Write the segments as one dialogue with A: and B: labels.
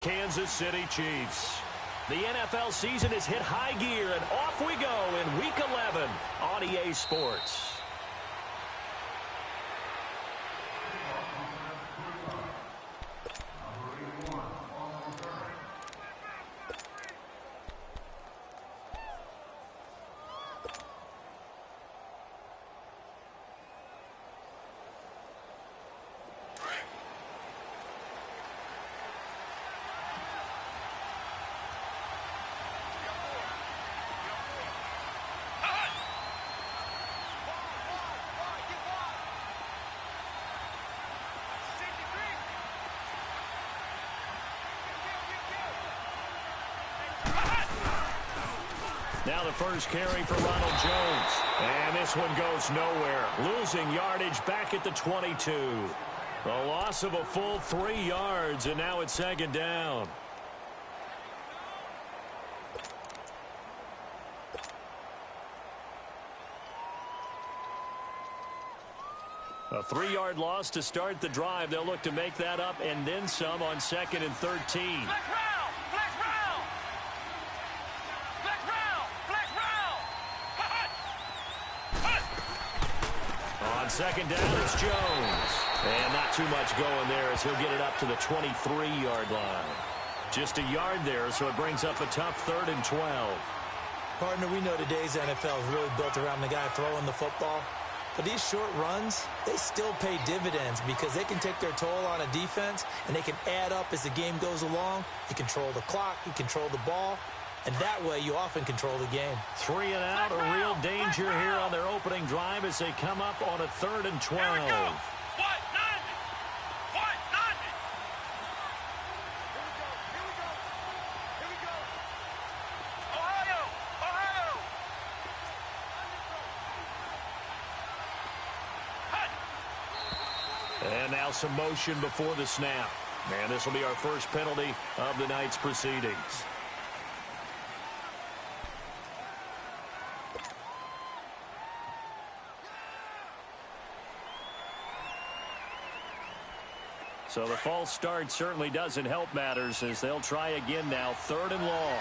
A: Kansas City Chiefs. The NFL season is hit high gear, and off we go in Week 11 on EA Sports. Now the first carry for Ronald Jones. And this one goes nowhere. Losing yardage back at the 22. A loss of a full 3 yards, and now it's second down. A 3-yard loss to start the drive. They'll look to make that up and then some on 2nd and 13. On second down, it's Jones. And not too much going there as he'll get it up to the 23-yard line. Just a yard there, so it brings up a tough 3rd and 12.
B: Partner, we know today's NFL is really built around the guy throwing the football. But these short runs, they still pay dividends because they can take their toll on a defense, and they can add up as the game goes along. You control the clock, you control the ball, and that way you often control the game.
A: 3 and out, a real danger here on their opening drive as they come up on a 3rd and 12. And now some motion before the snap. And this will be our first penalty of the night's proceedings. So the false start certainly doesn't help matters as they'll try again now, 3rd and long.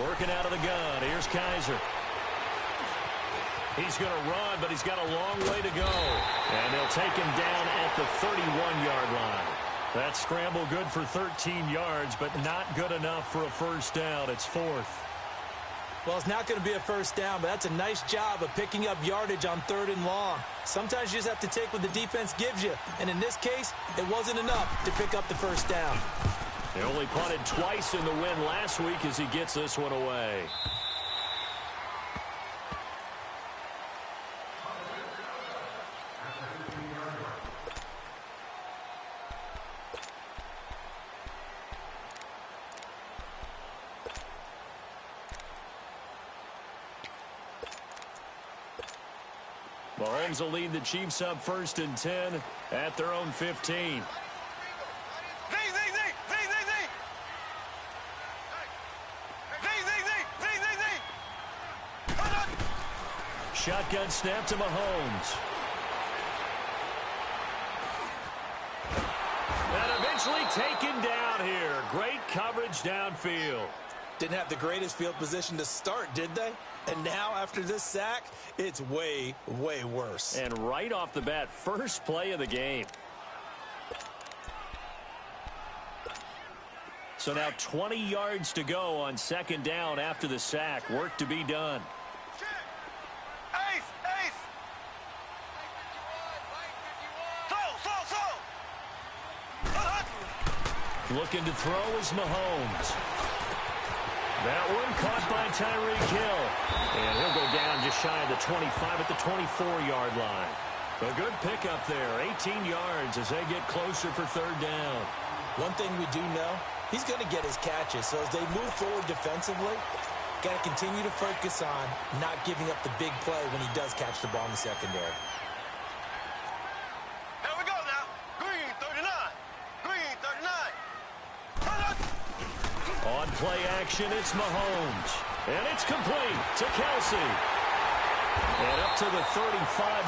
A: Working out of the gun. Here's Kaiser. He's going to run, but he's got a long way to go. And they'll take him down at the 31-yard line. That scramble good for 13 yards, but not good enough for a first down. It's 4th.
B: Well, it's not going to be a first down, but that's a nice job of picking up yardage on 3rd and long. Sometimes you just have to take what the defense gives you. And in this case, it wasn't enough to pick up the first down.
A: He only punted twice in the win last week as he gets this one away. Mahomes will lead the Chiefs up 1st and 10 at their own 15. Shotgun snap to Mahomes. And eventually taken down here. Great coverage downfield.
B: Didn't have the greatest field position to start, did they? And now, after this sack, it's way, way worse.
A: And right off the bat, first play of the game. So now 20 yards to go on 2nd down after the sack. Work to be done. Looking to throw is Mahomes. That one caught by Tyreek Hill. And he'll go down just shy of the 25 at the 24-yard line. A good pickup there, 18 yards as they get closer for 3rd down.
B: One thing we do know, he's going to get his catches. So as they move forward defensively, Got to continue to focus on not giving up the big play when he does catch the ball in the secondary.
C: Here we go now. Green 39. Green 39.
A: On play action, it's Mahomes. And it's complete to Kelsey. And up to the 35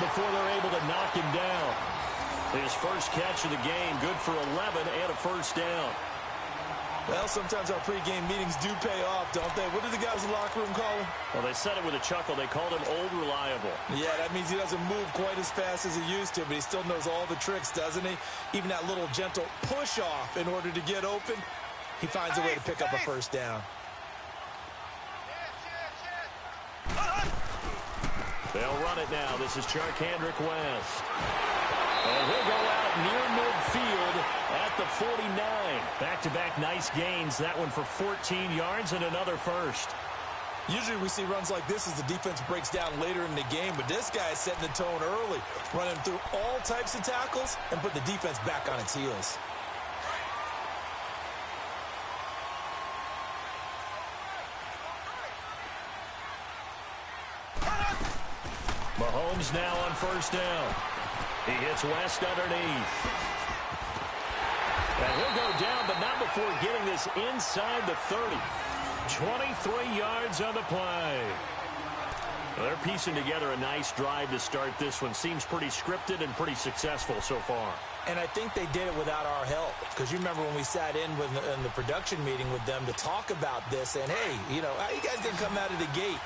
A: before they're able to knock him down. His first catch of the game, good for 11 and a first down.
B: Well, sometimes our pregame meetings do pay off, don't they? What do the guys in the locker room call him?
A: Well, they said it with a chuckle. They called him Old Reliable.
B: Yeah, that means he doesn't move quite as fast as he used to, but he still knows all the tricks, doesn't he? Even that little gentle push-off in order to get open, he finds a way to pick up a first down.
A: They'll run it now. This is Charkandrick West. And he'll go out near midfield at the 49. Back-to-back nice gains. That one for 14 yards and another first.
B: Usually we see runs like this as the defense breaks down later in the game, but this guy is setting the tone early, running through all types of tackles and put the defense back on its heels.
A: Mahomes now on first down. He hits West underneath. And he'll go down, but not before getting this inside the 30. 23 yards on the play. Well, they're piecing together a nice drive to start this one. Seems pretty scripted and pretty successful so far.
B: And I think they did it without our help. Because you remember when we sat in the production meeting with them to talk about this. And, hey, you know, how you guys didn't come out of the gate?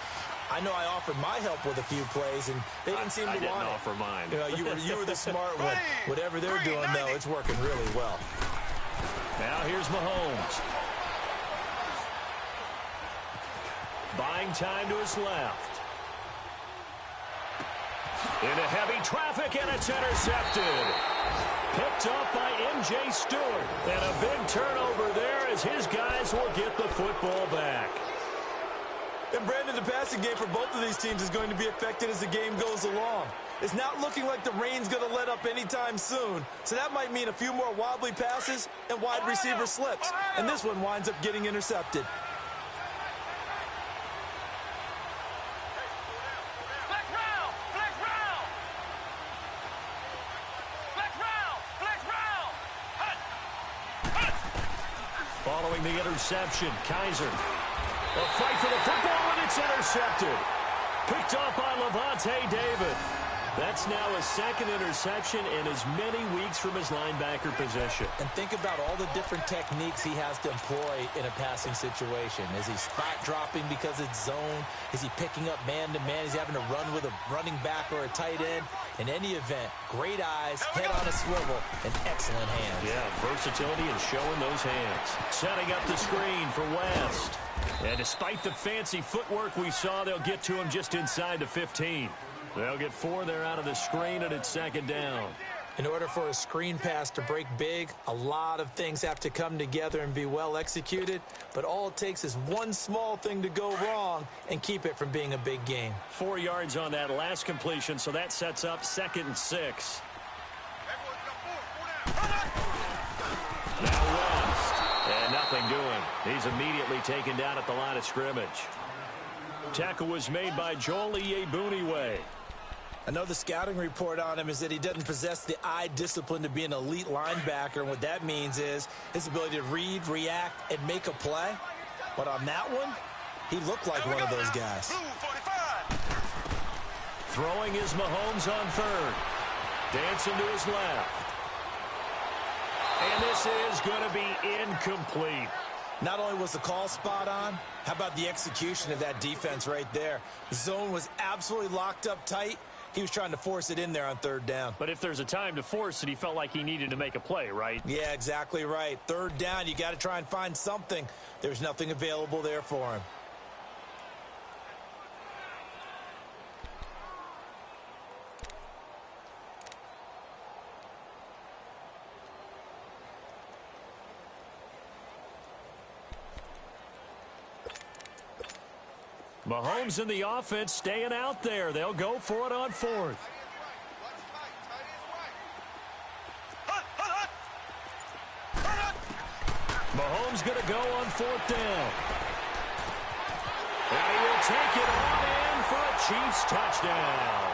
B: I know I offered my help with a few plays, and they didn't seem to want it.
A: I didn't offer mine.
B: You know, you were the smart one. Whatever they're doing, though, it's working really well.
A: Now here's Mahomes. Buying time to his left. Into heavy traffic, and it's intercepted. Picked up by M.J. Stewart. And a big turnover there as his guys will get the football back.
B: And, Brandon, the passing game for both of these teams is going to be affected as the game goes along. It's not looking like the rain's going to let up anytime soon. So that might mean a few more wobbly passes and wide receiver slips. And this one winds up getting intercepted.
A: Following the interception, Kaiser. A fight for the football, and it's intercepted. Picked up by Levante David. That's now his second interception in as many weeks from his linebacker position.
B: And think about all the different techniques he has to employ in a passing situation. Is he spot dropping because it's zone? Is he picking up man-to-man? Is he having to run with a running back or a tight end? In any event, great eyes, head on a swivel, and excellent hands.
A: Yeah, versatility and showing those hands. Setting up the screen for West. And despite the fancy footwork we saw, they'll get to him just inside the 15. They'll get 4 there out of the screen, and it's second down.
B: In order for a screen pass to break big, a lot of things have to come together and be well executed. But all it takes is one small thing to go wrong and keep it from being a big game.
A: 4 yards on that last completion, so that sets up 2nd and 6. Now West. And nothing doing. He's immediately taken down at the line of scrimmage. Tackle was made by Joel Iyiegbuniwe.
B: I know the scouting report on him is that he doesn't possess the eye discipline to be an elite linebacker. And what that means is his ability to read, react, and make a play. But on that one, he looked like one of those guys.
A: Throwing is Mahomes on third. Dancing to his left. And this is going to be incomplete.
B: Not only was the call spot on, how about the execution of that defense right there? The zone was absolutely locked up tight. He was trying to force it in there on third down.
A: But if there's a time to force it, he felt like he needed to make a play, right?
B: Yeah, exactly right. Third down, you got to try and find something. There's nothing available there for him.
A: Mahomes and the offense staying out there. They'll go for it on 4th. Mahomes going to go on 4th down. And he will take it on in for a Chiefs touchdown.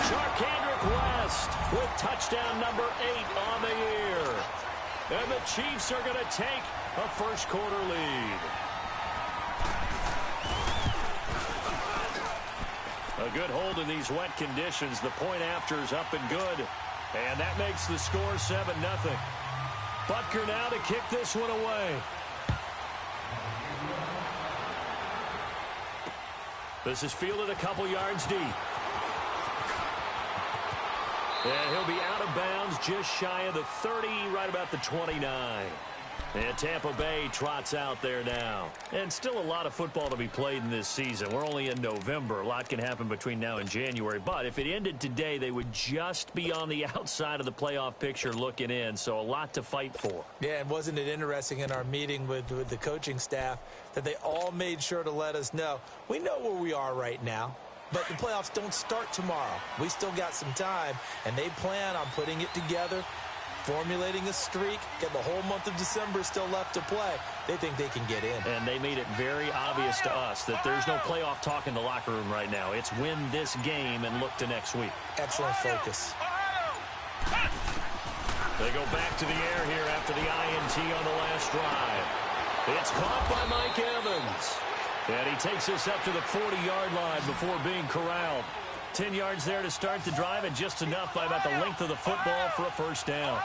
A: Charkandrick West with touchdown number 8 on the year. And the Chiefs are going to take a first quarter lead. A good hold in these wet conditions. The point after is up and good. And that makes the score 7-0. Butker now to kick this one away. This is fielded a couple yards deep. And he'll be out of bounds just shy of the 30, right about the 29. And Tampa Bay trots out there now. And still a lot of football to be played in this season. We're only in November. A lot can happen between now and January. But if it ended today, they would just be on the outside of the playoff picture looking in. So a lot to fight for.
B: Yeah, and wasn't it interesting in our meeting with the coaching staff that they all made sure to let us know, we know where we are right now. But the playoffs don't start tomorrow. We still got some time, and they plan on putting it together, formulating a streak, get the whole month of December still left to play. They think they can get in.
A: And they made it very obvious to us that there's no playoff talk in the locker room right now. It's win this game and look to next week.
B: Excellent focus.
A: They go back to the air here after the INT on the last drive. It's caught by Mike Evans. And he takes us up to the 40-yard line before being corralled. 10 yards there to start the drive, and just enough by about the length of the football for a first down.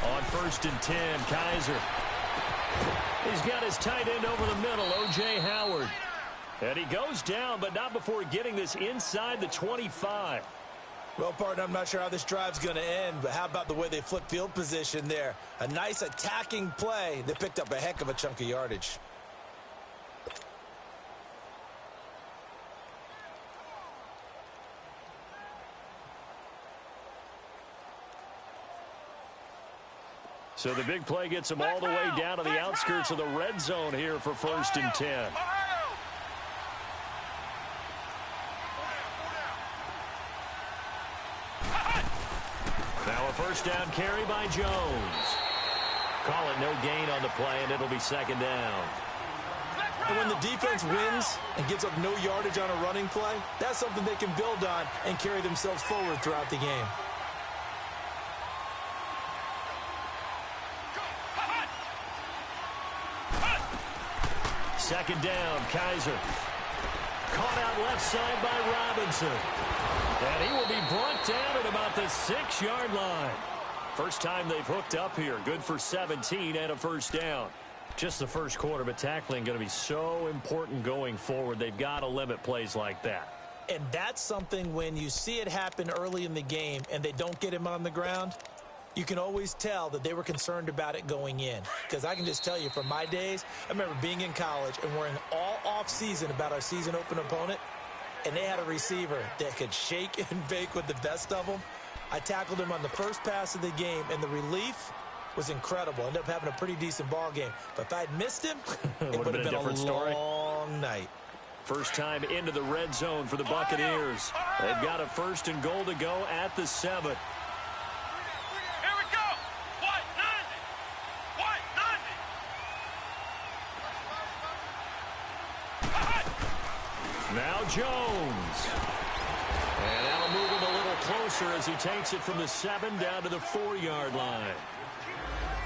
A: On 1st and 10, Kaiser. He's got his tight end over the middle, O.J. Howard. And he goes down, but not before getting this inside the 25.
B: Well, partner, I'm not sure how this drive's going to end, but how about the way they flip field position there? A nice attacking play that picked up a heck of a chunk of yardage.
A: So the big play gets him all the way down to the outskirts of the red zone here for 1st and 10. Now a first down carry by Jones. Call it no gain on the play, and it'll be 2nd down.
B: And when the defense wins and gives up no yardage on a running play, that's something they can build on and carry themselves forward throughout the game.
A: Second down, Kaiser. Caught out left side by Robinson. And he will be brought down at about the 6-yard line. First time they've hooked up here. Good for 17 and a first down. Just the first quarter, but tackling going to be so important going forward. They've got to limit plays like that.
B: And that's something when you see it happen early in the game and they don't get him on the ground, you can always tell that they were concerned about it going in. Because I can just tell you from my days, I remember being in college and worrying all off-season about our season open opponent, and they had a receiver that could shake and bake with the best of them. I tackled him on the first pass of the game, and the relief was incredible. Ended up having a pretty decent ball game. But if I'd missed him, it would have been a
A: different story.
B: Long night.
A: First time into the red zone for the Buccaneers. They've got a 1st and goal to go at the 7. Now Jones. And that'll move him a little closer as he takes it from the 7 down to the 4-yard line.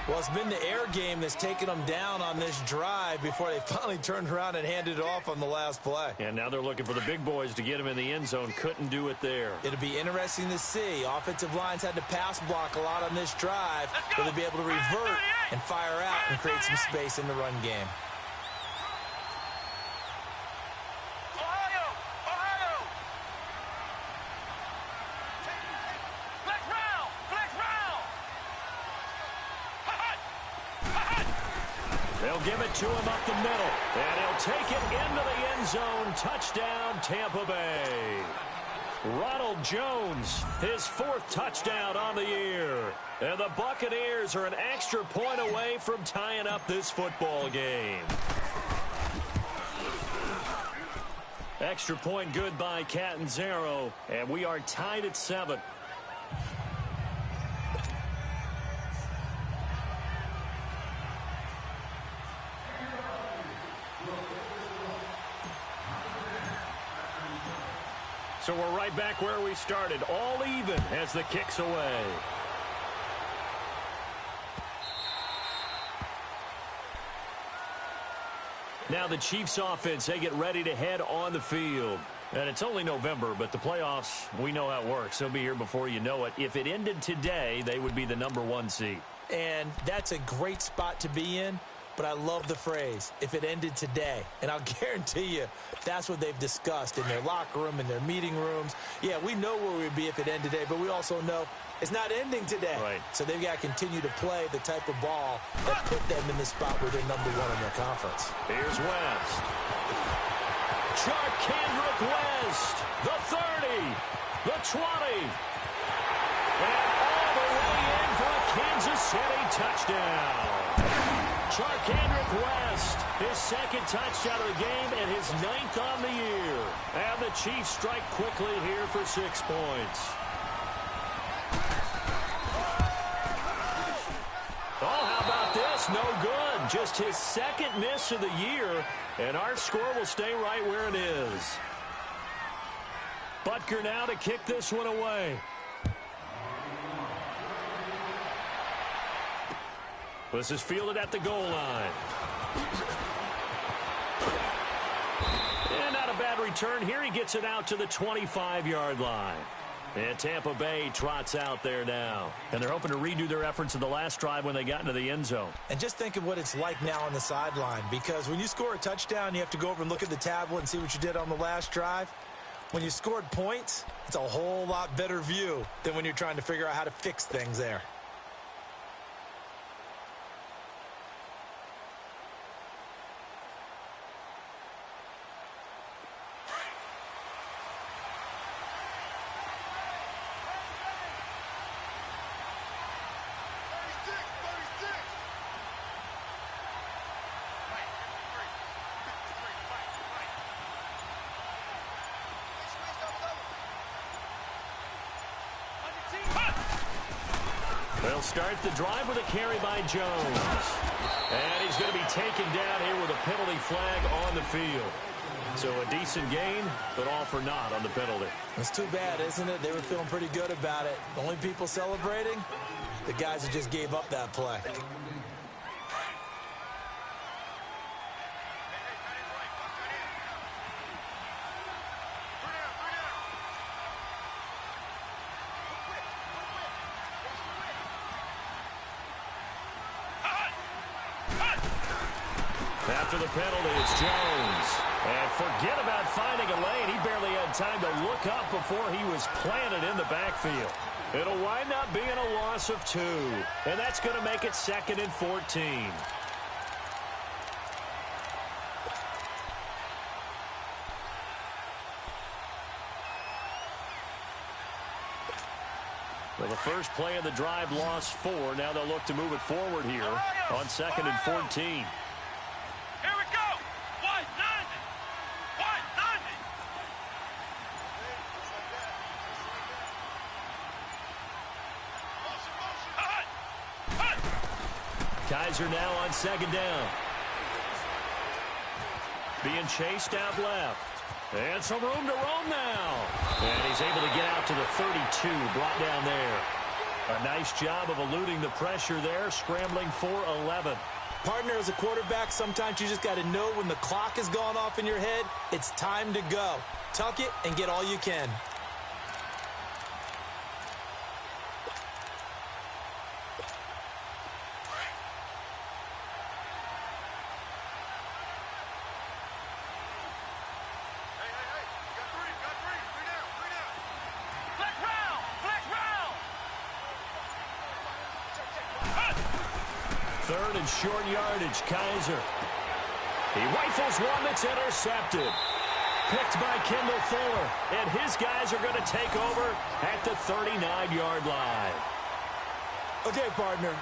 B: Well, it's been the air game that's taken them down on this drive before they finally turned around and handed it off on the last play.
A: And now they're looking for the big boys to get him in the end zone. Couldn't do it there.
B: It'll be interesting to see. Offensive lines had to pass block a lot on this drive. Will they be able to revert and fire out and create some space in the run game?
A: They'll give it to him up the middle. And he'll take it into the end zone. Touchdown, Tampa Bay. Ronald Jones, his 4th touchdown on the year. And the Buccaneers are an extra point away from tying up this football game. Extra point good by Catanzaro, and we are tied at 7. So we're right back where we started, all even as the kick's away. Now the Chiefs offense, they get ready to head on the field. And it's only November, but the playoffs, we know how it works. They'll be here before you know it. If it ended today, they would be the #1 seed.
B: And that's a great spot to be in, but I love the phrase, if it ended today. And I'll guarantee you, that's what they've discussed in their locker room, in their meeting rooms. Yeah, we know where we'd be if it ended today, but we also know it's not ending today.
A: Right.
B: So they've got to continue to play the type of ball that put them in the spot where they're #1 in their conference.
A: Here's West. Charkandrick West, the 30, the 20, and all the way in for a Kansas City touchdown. Charkandrick West, his second touchdown of the game and his 9th on the year. And the Chiefs strike quickly here for 6 points. Oh, how about this? No good. Just his second miss of the year, and our score will stay right where it is. Butker now to kick this one away. This is fielded at the goal line. And not a bad return here. He gets it out to the 25-yard line. And Tampa Bay trots out there now. And they're hoping to redo their efforts in the last drive when they got into the end zone.
B: And just think of what it's like now on the sideline, because when you score a touchdown, you have to go over and look at the tablet and see what you did on the last drive. When you scored points, it's a whole lot better view than when you're trying to figure out how to fix things there.
A: They'll start the drive with a carry by Jones. And he's going to be taken down here with a penalty flag on the field. So a decent gain, but all for naught on the penalty.
B: It's too bad, isn't it? They were feeling pretty good about it. The only people celebrating, the guys who just gave up that play.
A: After the penalty, it's Jones. And forget about finding a lane. He barely had time to look up before he was planted in the backfield. It'll wind up being a loss of 2. And that's going to make it 2nd and 14. Well, the first play of the drive lost 4. Now they'll look to move it forward here on 2nd and 14. Kaiser now on 2nd down. Being chased out left. And some room to roam now. And he's able to get out to the 32, brought down there. A nice job of eluding the pressure there, scrambling for 11.
B: Partner, as a quarterback, sometimes you just got to know when the clock has gone off in your head, it's time to go. Tuck it and get all you can.
A: Third and short yardage, Kaiser. He rifles one that's intercepted. Picked by Kendall Fuller. And his guys are going to take over at the 39-yard line.
B: Okay, partner,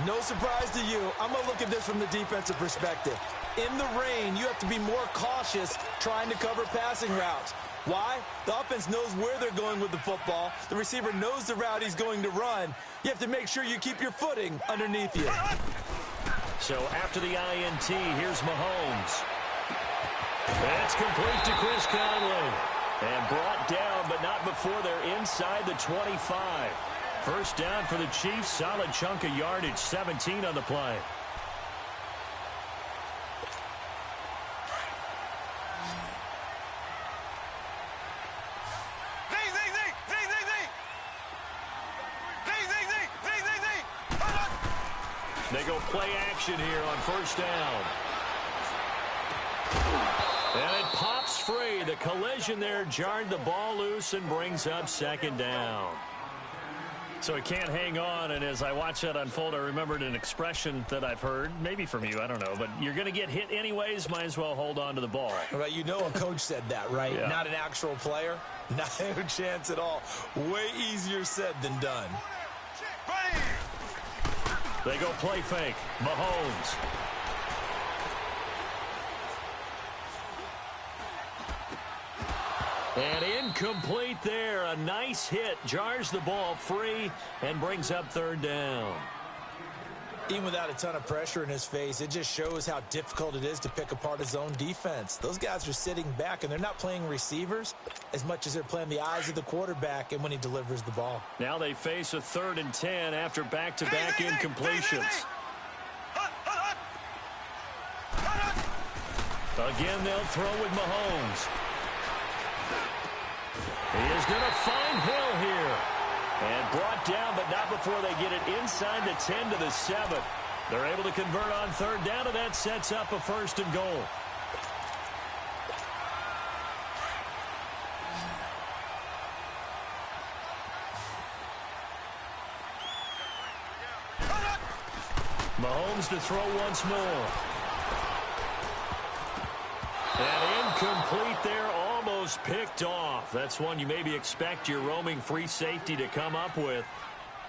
B: no surprise to you. I'm going to look at this from the defensive perspective. In the rain, you have to be more cautious trying to cover passing routes. Why? The offense knows where they're going with the football. The receiver knows the route he's going to run. You have to make sure you keep your footing underneath you.
A: So after the INT, here's Mahomes. That's complete to Chris Conley. And brought down, but not before they're inside the 25. First down for the Chiefs. Solid chunk of yardage, 17 on the play. They go play action here on first down. And it pops free. The collision there jarred the ball loose and brings up second down. So it can't hang on, and as I watch that unfold, I remembered an expression that I've heard, maybe from you, I don't know, but you're going to get hit anyways, might as well hold on to the ball.
B: Right, you know a coach said that, right?
A: Yeah.
B: Not an actual player. Not a chance at all. Way easier said than done.
A: They go play fake. Mahomes. And incomplete there. A nice hit. Jars the ball free and brings up third down.
B: Even without a ton of pressure in his face, it just shows how difficult it is to pick apart his own defense. Those guys are sitting back, and they're not playing receivers as much as they're playing the eyes of the quarterback and when he delivers the ball.
A: Now they face a 3rd and 10 after back-to-back incompletions. Again, they'll throw with Mahomes. He is going to find Hill here. And brought down, but not before they get it inside the 10 to the 7. They're able to convert on third down, and that sets up a 1st and goal. Mahomes to throw once more. And incomplete there, almost picked off. That's one you maybe expect your roaming free safety to come up with,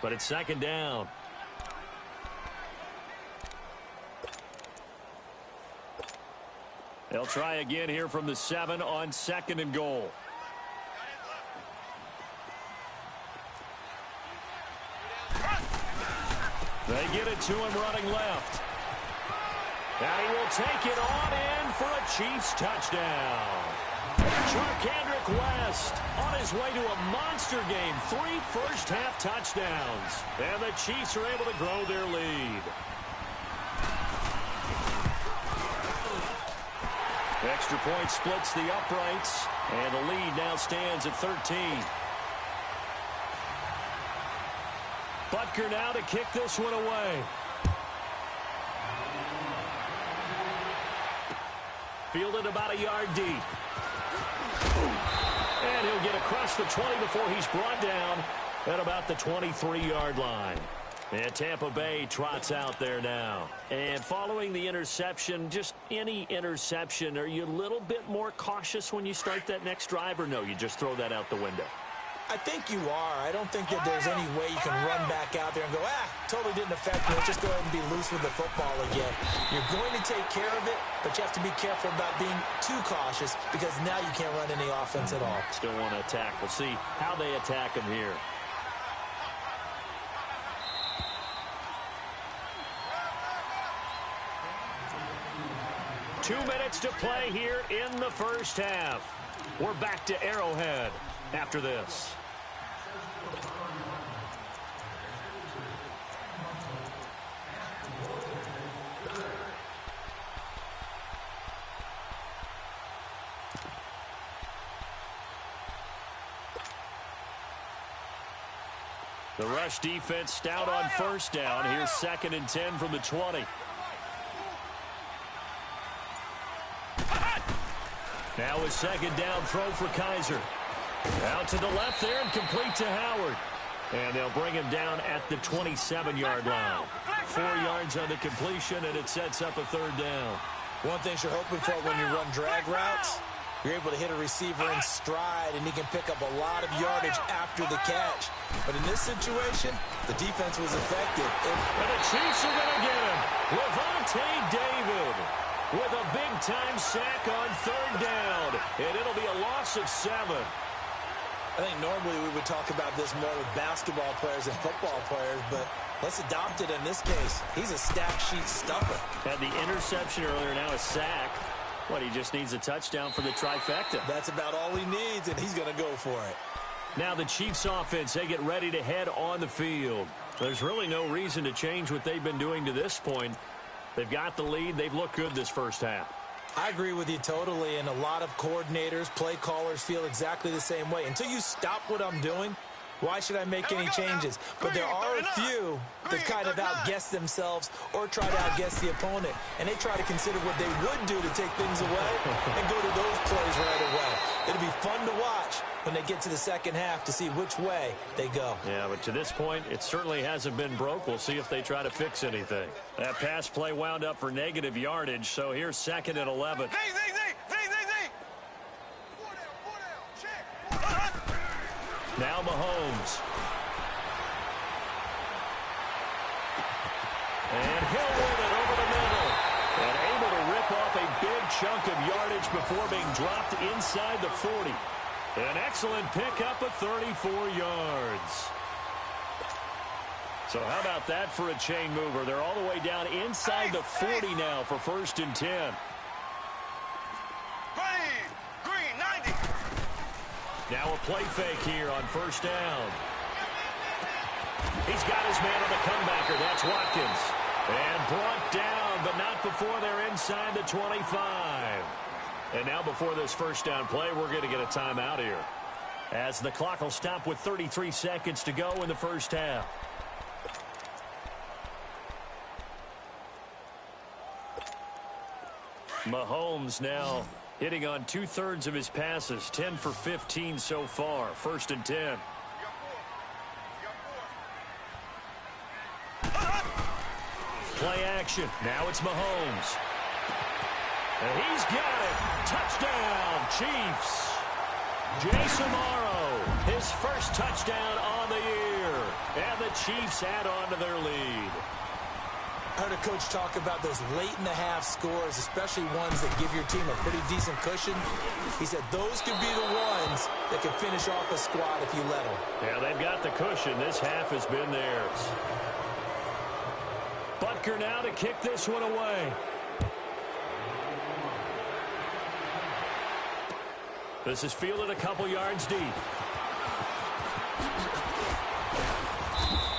A: but it's 2nd down. They'll try again here from the 7 on 2nd and goal. They get it to him running left. And he will take it on in for a Chiefs touchdown. Charkandrick West on his way to a monster game. 3 first-half touchdowns. And the Chiefs are able to grow their lead. Extra point splits the uprights. And the lead now stands at 13. Butker now to kick this one away. Fielded about a yard deep. And he'll get across the 20 before he's brought down at about the 23-yard line. And Tampa Bay trots out there now. And following the interception, just any interception, are you a little bit more cautious when you start that next drive, or no, you just throw that out the window?
B: I think you are. I don't think that there's any way you can run back out there and go, totally didn't affect me. Let's just go ahead and be loose with the football again. You're going to take care of it, but you have to be careful about being too cautious because now you can't run any offense at all.
A: Still want to attack. We'll see how they attack him here. Two minutes to play here in the first half. We're back to Arrowhead after this. The rush defense stout on first down. Here's 2nd and 10 from the 20. Now a 2nd down throw for Kaiser. Out to the left there and complete to Howard. And they'll bring him down at the 27-yard line. 4 yards on the completion, and it sets up a 3rd down.
B: One thing you're hoping for when you run drag routes, you're able to hit a receiver in stride, and he can pick up a lot of yardage after the catch. But in this situation, the defense was effective.
A: And the Chiefs are going to get him. Levante David. with a big-time sack on third down. And it'll be a loss of 7.
B: I think normally we would talk about this more with basketball players and football players, but let's adopt it in this case. He's a stat sheet stuffer.
A: Had the interception earlier, now a sack. What, he just needs a touchdown for the trifecta.
B: That's about all he needs, and he's going to go for it.
A: Now the Chiefs offense, they get ready to head on the field. There's really no reason to change what they've been doing to this point. They've got the lead. They've looked good this first half.
B: I agree with you totally, and a lot of coordinators, play callers feel exactly the same way. Until you stop what I'm doing, why should I make any changes? But there are a few that kind of outguess themselves or try to outguess the opponent, and they try to consider what they would do to take things away and go to those plays right away. It'll be fun to watch when they get to the second half to see which way they go.
A: Yeah, but to this point, it certainly hasn't been broke. We'll see if they try to fix anything. That pass play wound up for negative yardage, so here's 2nd and 11. Now Mahomes. And he'll win it over the middle. And able to rip off a big chunk of yardage before being dropped inside the 40. An excellent pickup of 34 yards. So how about that for a chain mover? They're all the way down inside the 40 now for 1st and 10.
C: Green, 90.
A: Now a play fake here on 1st down. He's got his man on the comebacker. That's Watkins. And brought down, but not before they're inside the 25. And now before this 1st down play, we're going to get a timeout here, as the clock will stop with 33 seconds to go in the first half. Mahomes now hitting on 2/3 of his passes, 10 for 15 so far. 1st and 10. Play action. Now it's Mahomes. And he's got it. Touchdown, Chiefs. Jason Morrow, his first touchdown on the year. And the Chiefs add on to their lead.
B: I heard a coach talk about those late-in-the-half scores, especially ones that give your team a pretty decent cushion. He said those could be the ones that could finish off a squad if you let them.
A: Yeah, they've got the cushion. This half has been theirs. Butker now to kick this one away. This is fielded a couple yards deep.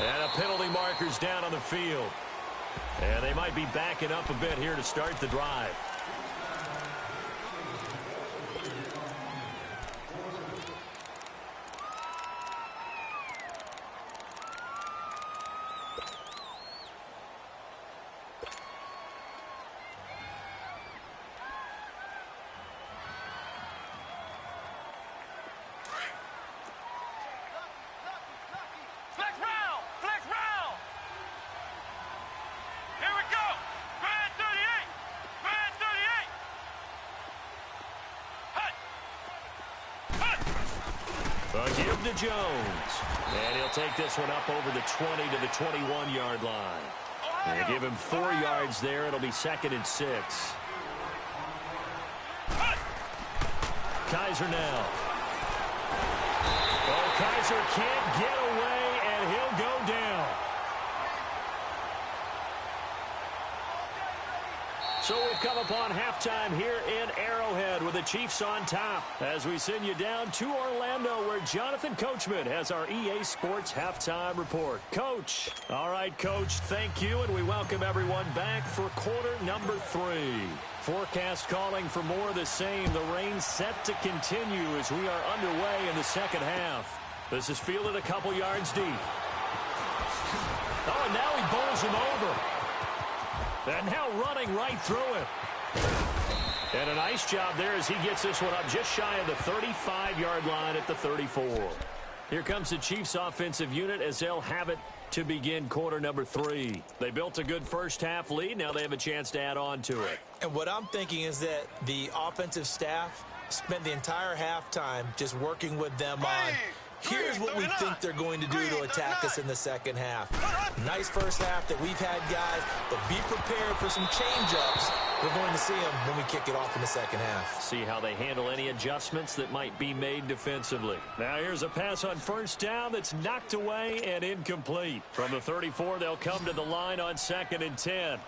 A: And a penalty marker's down on the field. And they might be backing up a bit here to start the drive. Give to Jones. And he'll take this one up over the 20 to the 21-yard line. And they give him 4 yards there. It'll be 2nd and 6. Kaiser now. Oh, Kaiser can't get away, and he'll go down. So we've come upon halftime here in Arrowhead with the Chiefs on top as we send you down to Orlando where Jonathan Coachman has our EA Sports halftime report. Coach. All right, Coach, thank you, and we welcome everyone back for quarter number 3. Forecast calling for more of the same. The rain set to continue as we are underway in the second half. This is fielded a couple yards deep. Oh, and now he bowls him over. And now running right through it. And a nice job there as he gets this one up just shy of the 35-yard line at the 34. Here comes the Chiefs offensive unit as they'll have it to begin quarter number 3. They built a good first half lead. Now they have a chance to add on to it.
B: And what I'm thinking is that the offensive staff spent the entire halftime just working with them on Here's what we think they're going to do to attack us in the second half. Nice first half that we've had, guys, but be prepared for some change-ups. We're going to see them when we kick it off in the second half.
A: See how they handle any adjustments that might be made defensively. Now here's a pass on first down that's knocked away and incomplete. From the 34, they'll come to the line on 2nd and 10.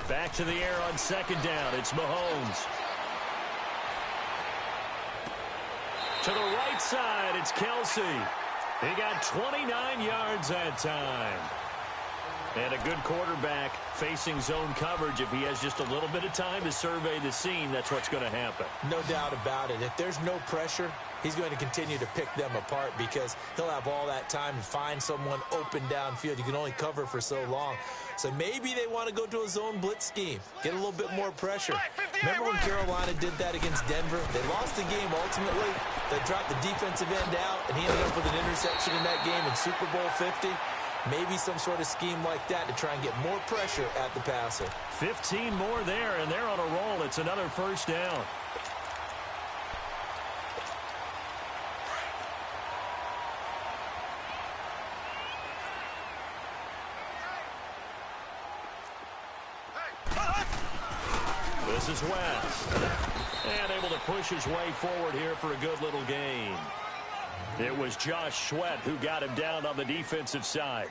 A: Back to the air on 2nd down. It's Mahomes. To the right side, it's Kelsey. He got 29 yards that time. And a good quarterback facing zone coverage. If he has just a little bit of time to survey the scene, that's what's going to happen.
B: No doubt about it. If there's no pressure, he's going to continue to pick them apart because he'll have all that time to find someone open downfield. You can only cover for so long. So maybe they want to go to a zone blitz scheme, get a little bit more pressure. Remember when Carolina did that against Denver? They lost the game ultimately. They dropped the defensive end out, and he ended up with an interception in that game in Super Bowl 50. Maybe some sort of scheme like that to try and get more pressure at the passer.
A: 15 more there, and they're on a roll. It's another first down. This is West. And able to push his way forward here for a good little gain. It was Josh Sweat who got him down on the defensive side.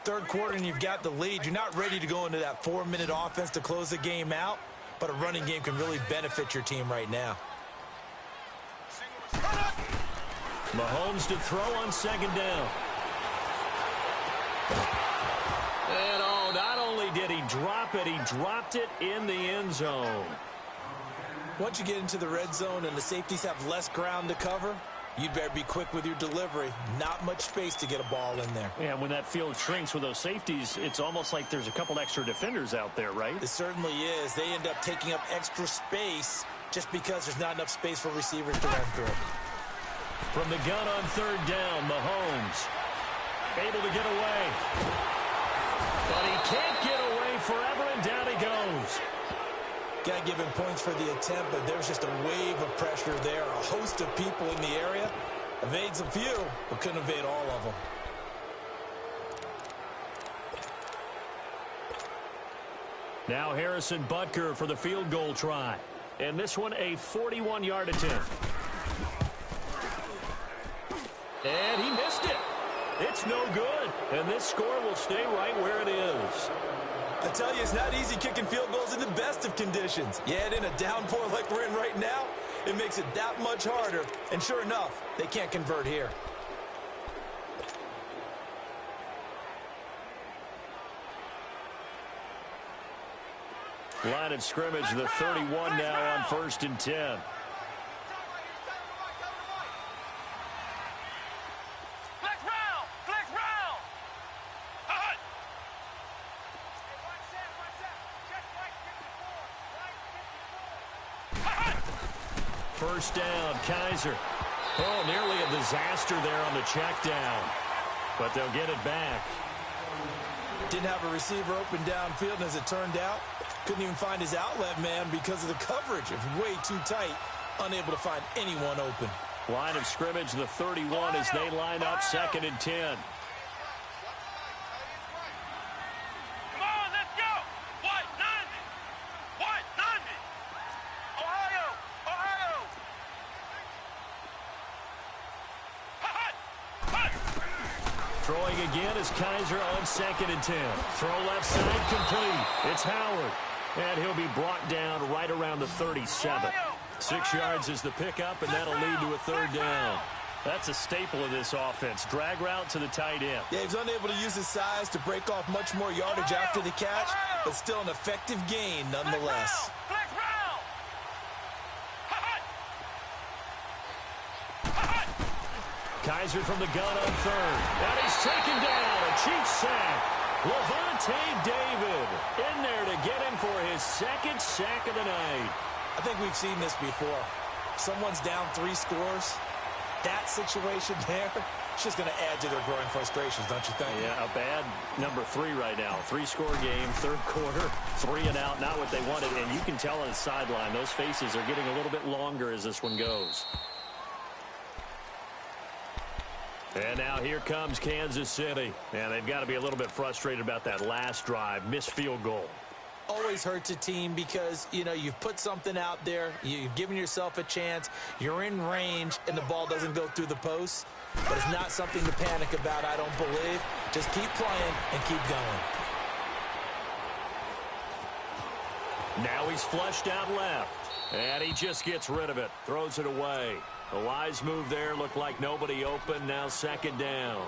B: Third quarter and you've got the lead. You're not ready to go into that 4-minute offense to close the game out, but a running game can really benefit your team right now.
A: Mahomes to throw on 2nd down. And oh, not only did he drop it, he dropped it in the end zone.
B: Once you get into the red zone and the safeties have less ground to cover, you'd better be quick with your delivery. Not much space to get a ball in there.
A: Yeah, when that field shrinks with those safeties, it's almost like there's a couple extra defenders out there, right?
B: It certainly is. They end up taking up extra space just because there's not enough space for receivers to run through.
A: From the gun on 3rd down, Mahomes able to get away. But he can't get away forever, and down he goes.
B: Got to give him points for the attempt, but there's just a wave of pressure there. A host of people in the area. Evades a few, but couldn't evade all of them.
A: Now Harrison Butker for the field goal try. And this one a 41-yard attempt. And he missed it. It's no good. And this score will stay right where it is.
B: I tell you, it's not easy kicking field goals in the best of conditions. Yet in a downpour like we're in right now, it makes it that much harder. And sure enough, they can't convert here.
A: Line of scrimmage, the 31 now on 1st and 10. First down, Kaiser. Oh, nearly a disaster there on the check down. But they'll get it back.
B: Didn't have a receiver open downfield, and as it turned out, couldn't even find his outlet man because of the coverage. It was way too tight, unable to find anyone open.
A: Line of scrimmage, the 31 as they line up 2nd and 10. Throwing again is Kaiser on 2nd and 10. Throw left side complete. It's Howard. And he'll be brought down right around the 37. 6 yards is the pickup, and that'll lead to a 3rd down. That's a staple of this offense. Drag route to the tight end.
B: Yeah, he's unable to use his size to break off much more yardage after the catch, but still an effective gain nonetheless.
A: Kaiser from the gun on 3rd. And he's taken down. A Chiefs sack. Levante David in there to get him for his 2nd sack of the night.
B: I think we've seen this before. Someone's down 3 scores. That situation there, it's just going to add to their growing frustrations, don't you think?
A: Yeah, a bad number 3 right now. 3-score game, third quarter, 3 and out, not what they wanted. And you can tell on the sideline, those faces are getting a little bit longer as this one goes. And now here comes Kansas City. And they've got to be a little bit frustrated about that last drive, missed field goal.
B: Always hurts a team because, you know, you've put something out there, you've given yourself a chance, you're in range, and the ball doesn't go through the post. But it's not something to panic about, I don't believe. Just keep playing and keep going.
A: Now he's flushed out left. And he just gets rid of it, throws it away. A wise move there, looked like nobody open, now second down.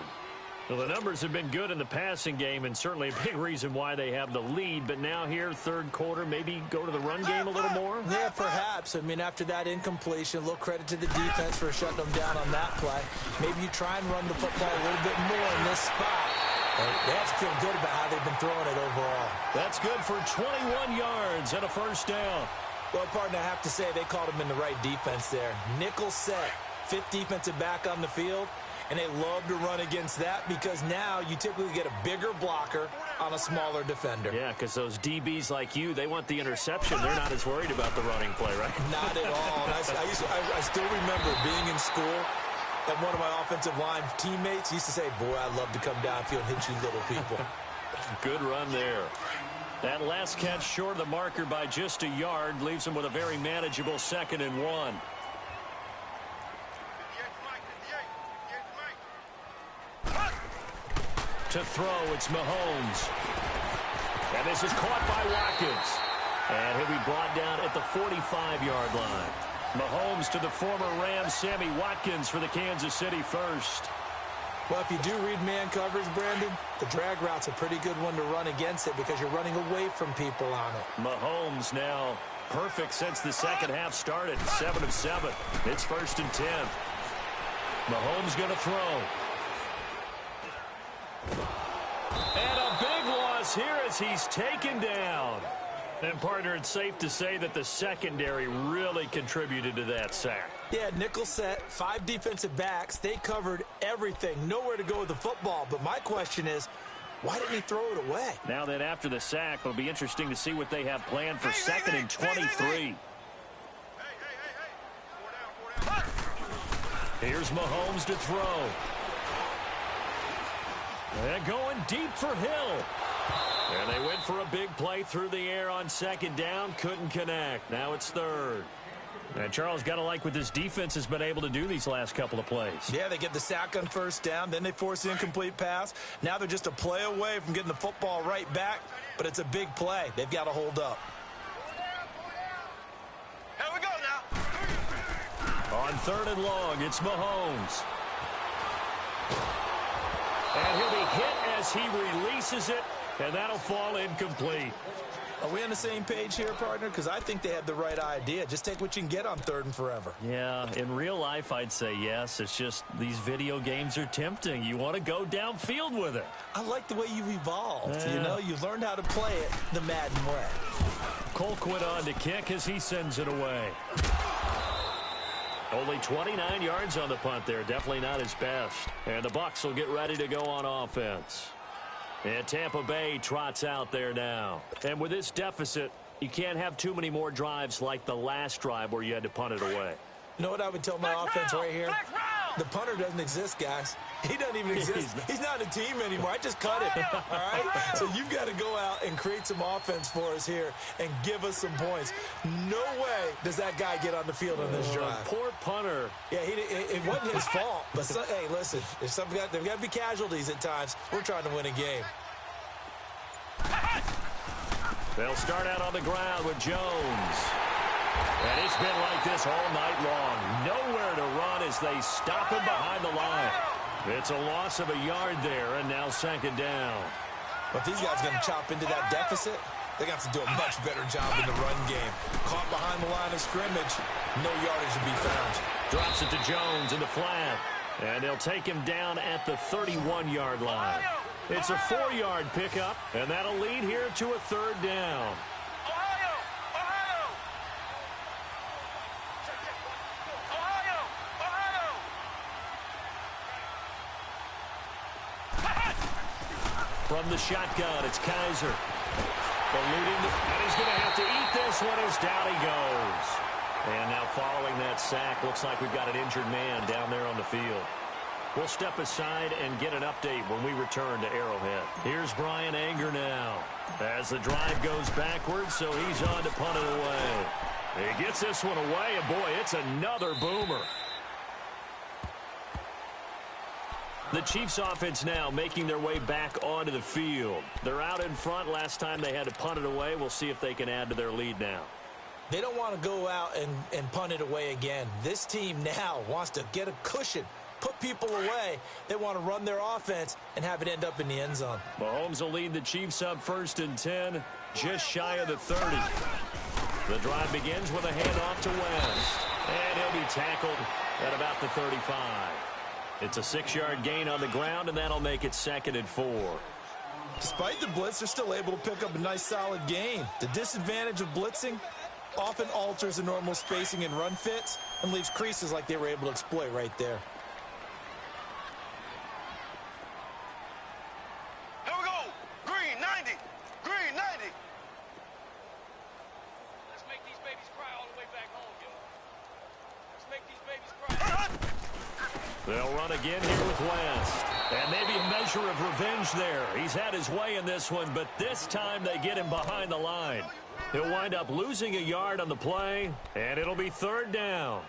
A: Well, the numbers have been good in the passing game and certainly a big reason why they have the lead. But now here, third quarter, maybe go to the run game a little more?
B: Yeah, perhaps. I mean, after that incompletion, a little credit to the defense for shutting them down on that play. Maybe you try and run the football a little bit more in this spot. They have to feel good about how they've been throwing it overall.
A: That's good for 21 yards and a first down.
B: Well, partner, I have to say they called him in the right defense there. Nickel set, 5th defensive back on the field. And they love to run against that because now you typically get a bigger blocker on a smaller defender.
A: Yeah, because those DBs like you, they want the interception. They're not as worried about the running play, right?
B: Not at all. And I still remember being in school, and one of my offensive line teammates used to say, boy, I'd love to come downfield and hit you little people.
A: Good run there. That last catch short of the marker by just a yard leaves him with a very manageable 2nd and 1. To throw, it's Mahomes. And this is caught by Watkins. And he'll be brought down at the 45-yard line. Mahomes to the former Rams, Sammy Watkins for the Kansas City first.
B: Well, if you do read man coverage, Brandon, the drag route's a pretty good one to run against it because you're running away from people on it. Mahomes
A: now perfect since the second half started. 7 of 7. It's 1st and 10. Mahomes going to throw. And a big loss here as he's taken down. And, partner, it's safe to say that the secondary really contributed to that sack.
B: Yeah, nickel set, 5 defensive backs. They covered everything. Nowhere to go with the football. But my question is, why didn't he throw it away?
A: Now that after the sack, it'll be interesting to see what they have planned for 2nd and 23. Here's Mahomes to throw. And going deep for Hill. And they went for a big play through the air on 2nd down. Couldn't connect. Now it's 3rd. And Charles, got to like what this defense has been able to do these last couple of plays.
B: Yeah, they get the sack on 1st down. Then they force the incomplete pass. Now they're just a play away from getting the football right back. But it's a big play. They've got to hold up.
C: Here we go now.
A: On 3rd and long, it's Mahomes. And he'll be hit as he releases it, and that'll fall incomplete.
B: Are we on the same page here, partner? Because I think they had the right idea. Just take what you can get on 3rd and forever.
A: Yeah, in real life, I'd say yes. It's just these video games are tempting. You want to go downfield with it.
B: I like the way you've evolved.
A: Yeah.
B: You know, you've learned how to play it the Madden way.
A: Colquitt on to kick as he sends it away. Only 29 yards on the punt there. Definitely not his best. And the Bucs will get ready to go on offense. And Tampa Bay trots out there now. And with this deficit, you can't have too many more drives like the last drive where you had to punt it away.
B: You know what I would tell my offense right here? The punter doesn't exist, guys. He doesn't even exist. He's not a team anymore. I just cut it, all right? So you've got to go out and create some offense for us here and give us some points. No way does that guy get on the field on this drive.
A: Poor punter.
B: Yeah, it wasn't his fault. But, hey, listen, there's got to be casualties at times. We're trying to win a game.
A: They'll start out on the ground with Jones. And it's been like this all night long. Nowhere to run as they stop him behind the line. It's a loss of a yard there, and now 2nd down.
B: But if these guys are going to chop into that deficit, they're going to have to do a much better job in the run game. Caught behind the line of scrimmage, no yardage to be found.
A: Drops it to Jones in the flat. And they'll take him down at the 31-yard line. It's a 4-yard pickup, and that'll lead here to a 3rd down. From the shotgun, it's Kaiser. Eluding, and he's going to have to eat this one as down he goes. And now following that sack, looks like we've got an injured man down there on the field. We'll step aside and get an update when we return to Arrowhead. Here's Brian Anger now as the drive goes backwards, so he's on to punt it away. He gets this one away, and boy, it's another boomer. The Chiefs offense now making their way back onto the field. They're out in front. Last time they had to punt it away. We'll see if they can add to their lead now.
B: They don't want to go out and punt it away again. This team now wants to get a cushion, put people away. They want to run their offense and have it end up in the end zone.
A: Mahomes will lead the Chiefs up 1st and 10, just shy of the 30. The drive begins with a handoff to West, and he'll be tackled at about the 35. It's a 6-yard gain on the ground, and that'll make it 2nd and 4.
B: Despite the blitz, they're still able to pick up a nice, solid gain. The disadvantage of blitzing often alters the normal spacing and run fits and leaves creases like they were able to exploit right there.
C: Here we go. Green 90. Green 90.
D: Let's make these babies cry all the way back home, yo. Let's make these babies cry.
A: They'll run again here with West. And maybe a measure of revenge there. He's had his way in this one, but this time they get him behind the line. He'll wind up losing a yard on the play, and it'll be 3rd down.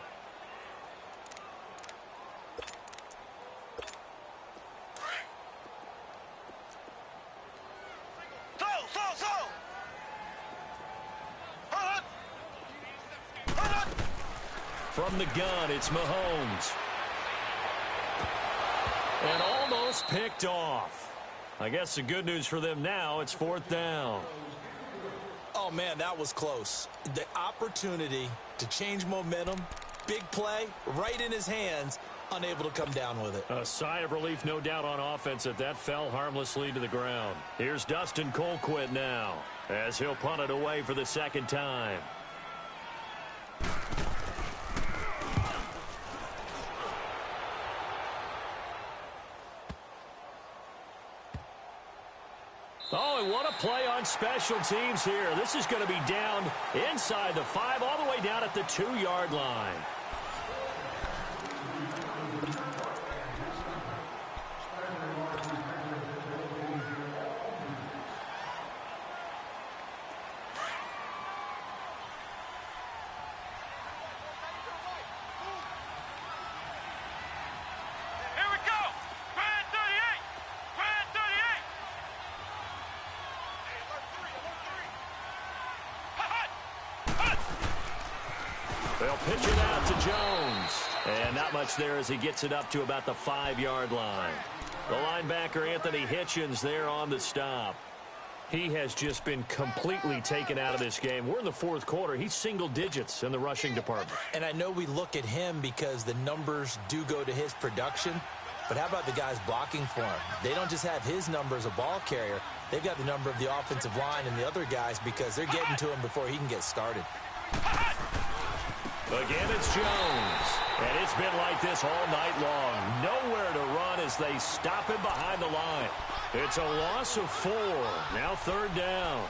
A: From the gun, it's Mahomes. And almost picked off. I guess the good news for them now, it's 4th down.
B: Oh, man, that was close. The opportunity to change momentum, big play, right in his hands, unable to come down with it.
A: A sigh of relief, no doubt, on offense that fell harmlessly to the ground. Here's Dustin Colquitt now as he'll punt it away for the 2nd time. Oh, and what a play on special teams here. This is going to be down inside the 5, all the way down at the 2-yard line. They'll pitch it out to Jones. And not much there as he gets it up to about the 5-yard line. The linebacker, Anthony Hitchens, there on the stop. He has just been completely taken out of this game. We're in the 4th quarter. He's single digits in the rushing department.
B: And I know we look at him because the numbers do go to his production. But how about the guys blocking for him? They don't just have his number as a ball carrier. They've got the number of the offensive line and the other guys because they're getting to him before he can get started.
A: Again, it's Jones. And it's been like this all night long. Nowhere to run as they stop him behind the line. It's a loss of 4. Now 3rd down.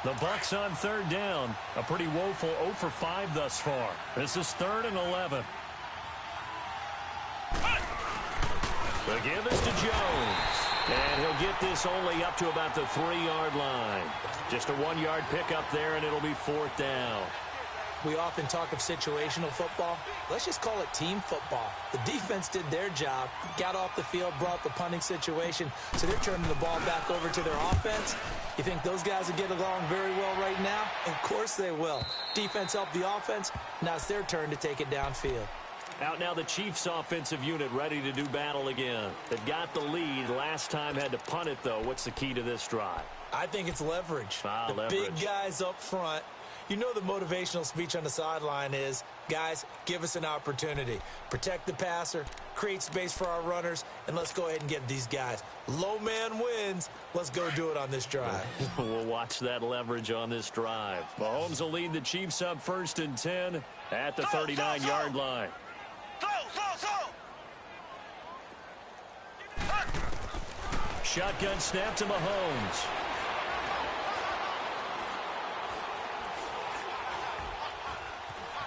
A: The Bucs on 3rd down. A pretty woeful 0 for 5 thus far. This is 3rd and 11. The give is to Jones. And he'll get this only up to about the 3-yard line. Just a 1-yard pickup there, and it'll be 4th down.
B: We often talk of situational football. Let's just call it team football. The defense did their job, got off the field, brought the punting situation, so they're turning the ball back over to their offense. You think those guys will get along very well right now? Of course they will. Defense helped the offense. Now it's their turn to take it downfield.
A: Out now the Chiefs offensive unit ready to do battle again. They've got the lead. Last time had to punt it, though. What's the key to this drive?
B: I think it's leverage.
A: Leverage.
B: Big guys up front. You know the motivational speech on the sideline is, guys, give us an opportunity. Protect the passer, create space for our runners, and let's go ahead and get these guys. Low man wins. Let's go do it on this drive.
A: We'll watch that leverage on this drive. Mahomes will lead the Chiefs up 1st and 10 at the 39-yard line. shotgun snap to Mahomes.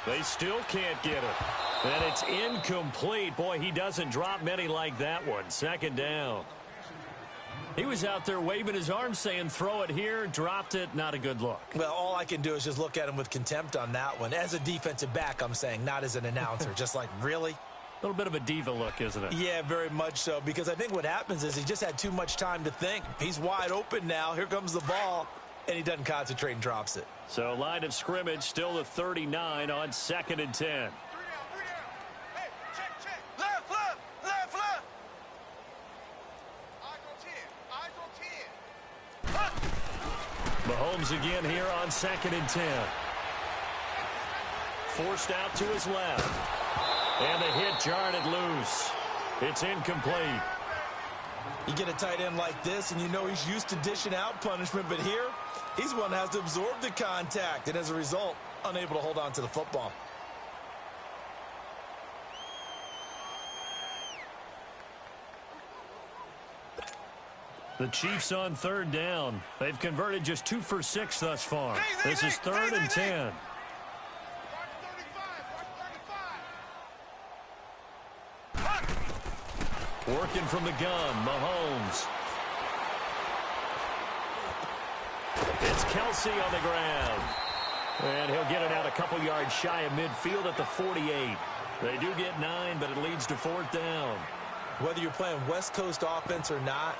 A: They still can't get it. And it's incomplete. Boy, he doesn't drop many like that one. Second down. He was out there waving his arms saying, throw it here, dropped it, not a good look.
B: Well, all I can do is just look at him with contempt on that one. As a defensive back, I'm saying, not as an announcer. Just like, really?
A: A little bit of a diva look, isn't it?
B: Yeah, very much so, because I think what happens is he just had too much time to think. He's wide open now. Here comes the ball, and he doesn't concentrate and drops it.
A: So line of scrimmage still the 39 on 2nd and 10.
D: 3 down. Hey, check. Left. Eyes on 10.
A: Mahomes again here on 2nd and 10. Forced out to his left. And the hit jarred it loose. It's incomplete.
B: You get a tight end like this, and you know he's used to dishing out punishment, but here, he's one that has to absorb the contact, and as a result, unable to hold on to the football.
A: The Chiefs on 3rd down. They've converted just 2 for 6 thus far. This is 3rd and 10. Working from the gun, Mahomes. It's Kelsey on the ground. And he'll get it out a couple yards shy of midfield at the 48. They do get 9, but it leads to 4th down.
B: Whether you're playing West Coast offense or not,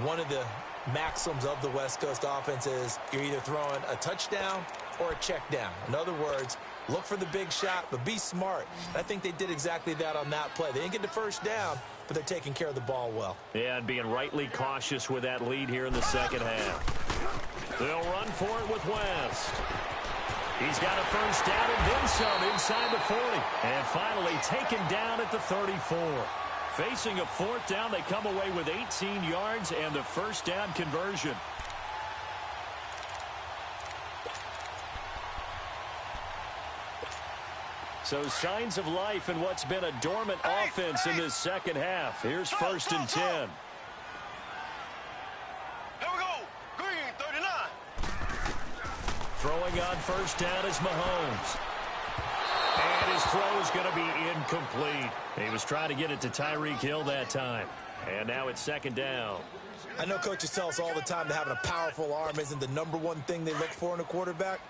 B: one of the maxims of the West Coast offense is you're either throwing a touchdown or a check down. In other words, look for the big shot, but be smart. I think they did exactly that on that play. They didn't get the first down, but they're taking care of the ball well.
A: Yeah, and being rightly cautious with that lead here in the second half. They'll run for it with West. He's got a first down and then some inside the 40. And finally taken down at the 34. Facing a 4th down, they come away with 18 yards and the first down conversion. So signs of life in what's been a dormant offense in this second half. Here's 1st and 10.
C: Here we go. Green, 39.
A: Throwing on first down is Mahomes. And his throw is going to be incomplete. He was trying to get it to Tyreek Hill that time. And now it's 2nd down.
B: I know coaches tell us all the time that having a powerful arm isn't the #1 thing they look for in a quarterback.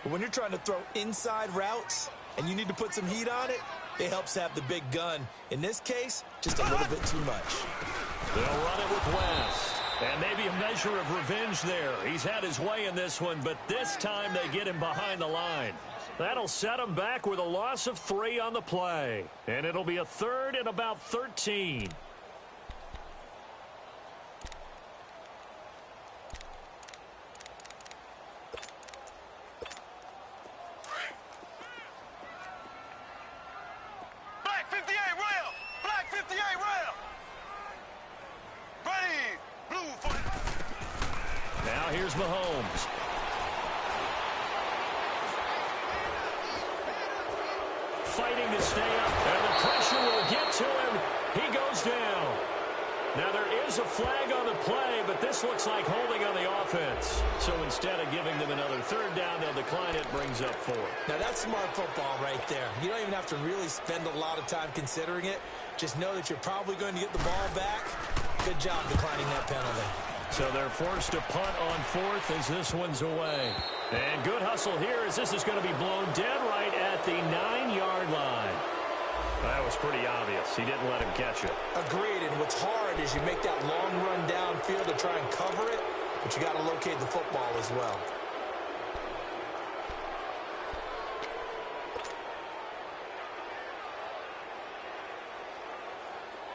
B: But when you're trying to throw inside routes and you need to put some heat on it, it helps have the big gun. In this case, just a little bit too much.
A: They'll run it with West. And maybe a measure of revenge there. He's had his way in this one, but this time they get him behind the line. That'll set him back with a loss of 3 on the play. And it'll be a 3rd and about 13.
C: Black 58 rail. Black 58 rail. Ready. Blue 40.
A: Now here's Mahomes. Fighting to stay up, and the pressure will get to him. He goes down. Now there is a flag on the play, but this looks like holding on the offense. So instead of giving them another 3rd down, they'll decline it, brings up 4.
B: Now that's smart football right there. You don't even have to really spend a lot of time considering it. Just know that you're probably going to get the ball back. Good job declining that penalty.
A: So they're forced to punt on 4th as this one's away. And good hustle here as this is going to be blown dead right at the 9-yard line. That was pretty obvious. He didn't let him catch it.
B: Agreed, and what's hard is you make that long run downfield to try and cover it, but you got to locate the football as well.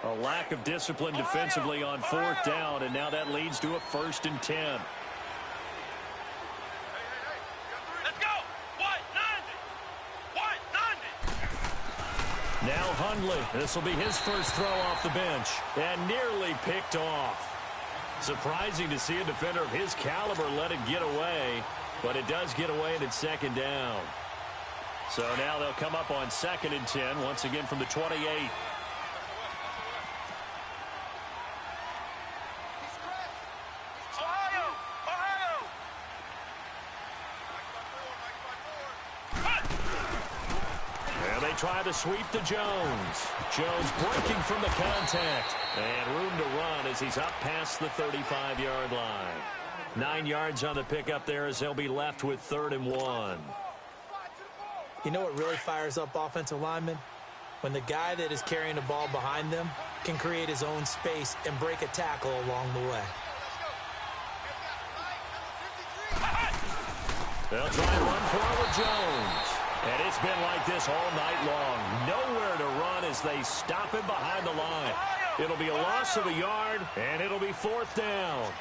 A: A lack of discipline defensively on 4th down, and now that leads to a 1st and 10.
D: Let's go. White 90.
A: Now Hundley. This will be his first throw off the bench, and nearly picked off. Surprising to see a defender of his caliber let it get away, but it does get away, and it's 2nd down. So now they'll come up on 2nd and 10, once again from the 28. try the sweep to Jones. Jones breaking from the contact. And room to run as he's up past the 35-yard line. 9 yards on the pickup there as they'll be left with 3rd and 1.
B: You know what really fires up offensive linemen? When the guy that is carrying the ball behind them can create his own space and break a tackle along the way.
A: They'll try and run for it with Jones. And it's been like this all night long. Nowhere to run as they stop him behind the line. It'll be a loss of a yard, and it'll be 4th down.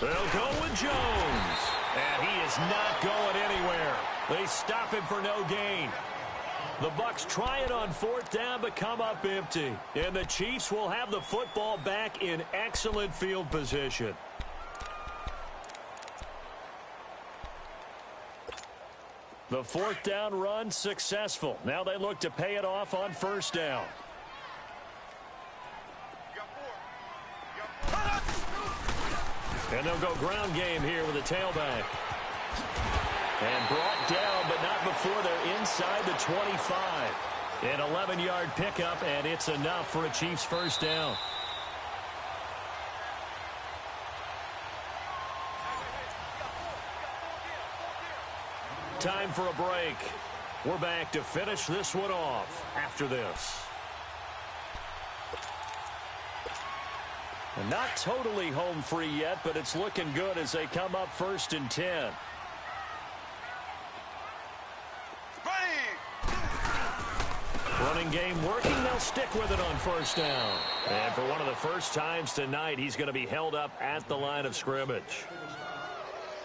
A: They'll go with Jones. And he is not going anywhere. They stop him for no gain. The Bucs try it on 4th down, but come up empty. And the Chiefs will have the football back in excellent field position. The 4th down run successful. Now they look to pay it off on 1st down. And they'll go ground game here with a tailback. And brought down, but not before they're inside the 25. An 11-yard pickup, and it's enough for a Chiefs 1st down. Time for a break. We're back to finish this one off after this. And not totally home free yet, but it's looking good as they come up 1st and 10. Running game working. They'll stick with it on 1st down. And for one of the first times tonight, he's going to be held up at the line of scrimmage.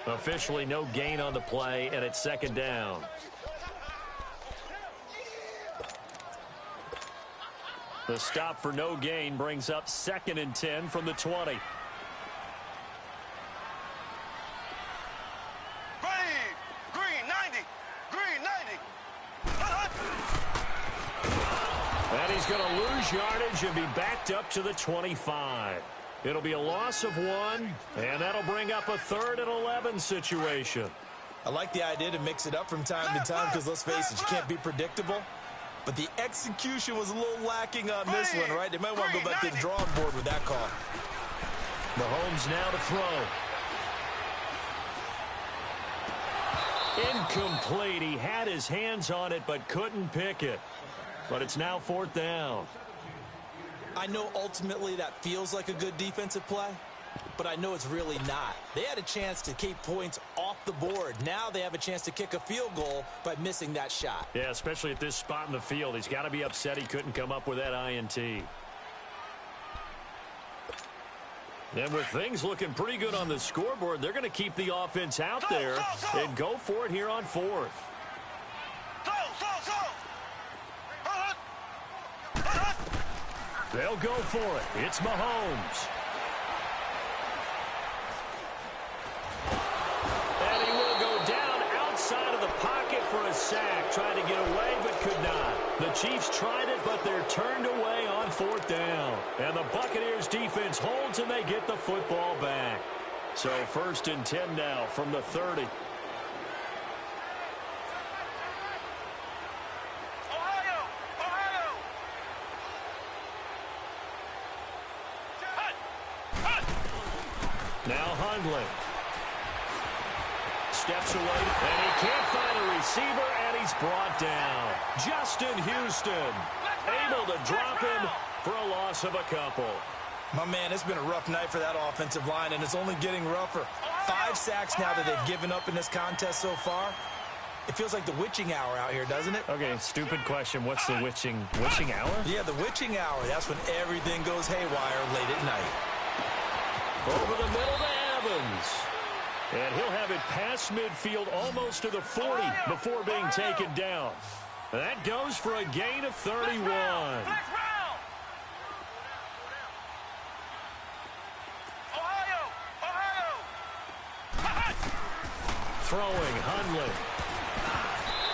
A: Officially no gain on the play, and it's 2nd down. The stop for no gain brings up 2nd and 10 from the 20. And he's going to lose yardage and be backed up to the 25. It'll be a loss of 1, and that'll bring up a 3rd and 11 situation.
B: I like the idea to mix it up from time to time because, let's face it, you can't be predictable. But the execution was a little lacking on this one, right? They might want to go back to the drawing board with that call.
A: Mahomes now to throw. Incomplete. He had his hands on it but couldn't pick it. But it's now 4th down.
B: I know ultimately that feels like a good defensive play, but I know it's really not. They had a chance to keep points off the board. Now they have a chance to kick a field goal by missing that shot.
A: Yeah, especially at this spot in the field. He's got to be upset he couldn't come up with that INT. And with things looking pretty good on the scoreboard, they're going to keep the offense out there and go for it here on 4th. They'll go for it. It's Mahomes. And he will go down outside of the pocket for a sack. Trying to get away, but could not. The Chiefs tried it, but they're turned away on 4th down. And the Buccaneers defense holds, and they get the football back. So 1st and 10 now from the 30. Now Hundley steps away, and he can't find a receiver, and he's brought down. Justin Houston able to drop him for a loss of a couple.
B: My man, it's been a rough night for that offensive line, and it's only getting rougher. 5 sacks now that they've given up in this contest so far. It feels like the witching hour out here, doesn't it?
A: Okay, stupid question. What's the witching hour?
B: Yeah, the witching hour. That's when everything goes haywire late at night.
A: Over the middle to Evans. And he'll have it past midfield almost to the 40 before being taken down. That goes for a gain of 31. Throwing Hundley.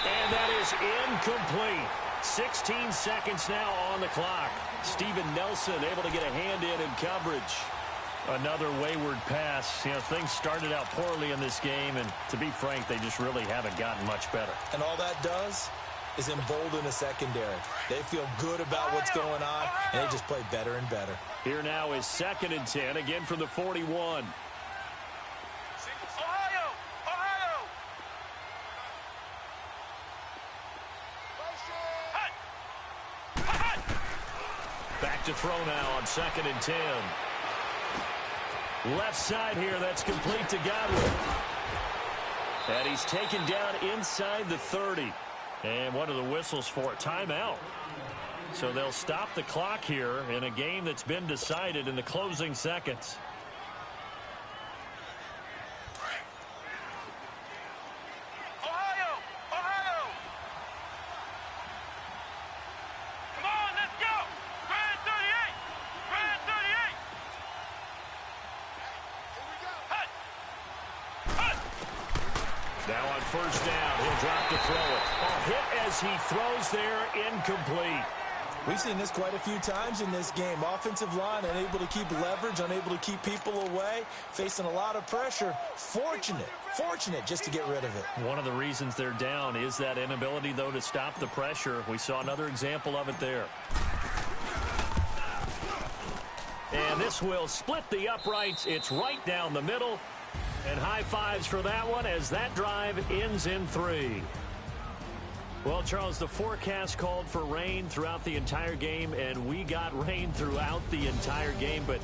A: And that is incomplete. 16 seconds now on the clock. Steven Nelson able to get a hand in and coverage. Another wayward pass. You know, things started out poorly in this game, and to be frank, they just really haven't gotten much better.
B: And all that does is embolden the secondary. They feel good about what's going on, and they just play better and better.
A: Here now is 2nd and 10, again from the 41. Back to throw now on 2nd and 10. Left side here, that's complete to Gywu. And he's taken down inside the 30. And what are the whistles for? Timeout. So they'll stop the clock here in a game that's been decided in the closing seconds. Now on 1st down, he'll drop to throw it. A hit as he throws there, incomplete.
B: We've seen this quite a few times in this game. Offensive line unable to keep leverage, unable to keep people away, facing a lot of pressure. Fortunate just to get rid of it.
A: One of the reasons they're down is that inability, though, to stop the pressure. We saw another example of it there. And this will split the uprights. It's right down the middle. And high fives for that one as that drive ends in 3. Well, Charles, the forecast called for rain throughout the entire game, and we got rain throughout the entire game. But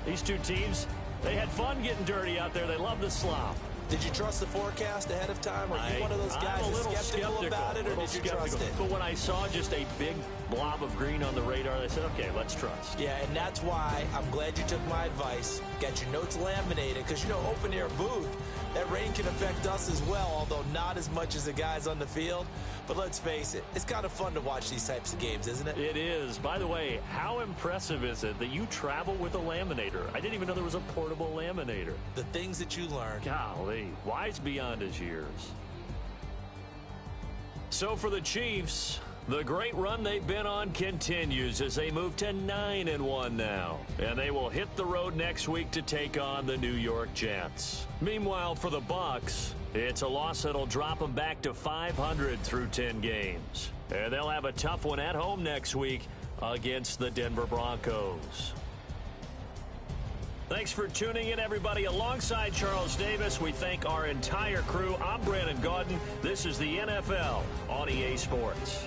A: these two teams, they had fun getting dirty out there. They love the slop.
B: Did you trust the forecast ahead of time? Are you one of those guys that's skeptical about it, or did you trust it?
A: But when I saw just a big blob of green on the radar, I said, okay, let's trust.
B: Yeah, and that's why I'm glad you took my advice. Got your notes laminated, because, you know, open-air booth, that rain can affect us as well, although not as much as the guys on the field. But let's face it, it's kind of fun to watch these types of games, isn't it?
A: It is. By the way, how impressive is it that you travel with a laminator? I didn't even know there was a portable laminator.
B: The things that you learn.
A: Golly, wise beyond his years. So for the Chiefs, the great run they've been on continues as they move to 9-1 now. And they will hit the road next week to take on the New York Jets. Meanwhile, for the Bucs, it's a loss that'll drop them back to 500 through 10 games. And they'll have a tough one at home next week against the Denver Broncos. Thanks for tuning in, everybody. Alongside Charles Davis, we thank our entire crew. I'm Brandon Gaudin. This is the NFL on EA Sports.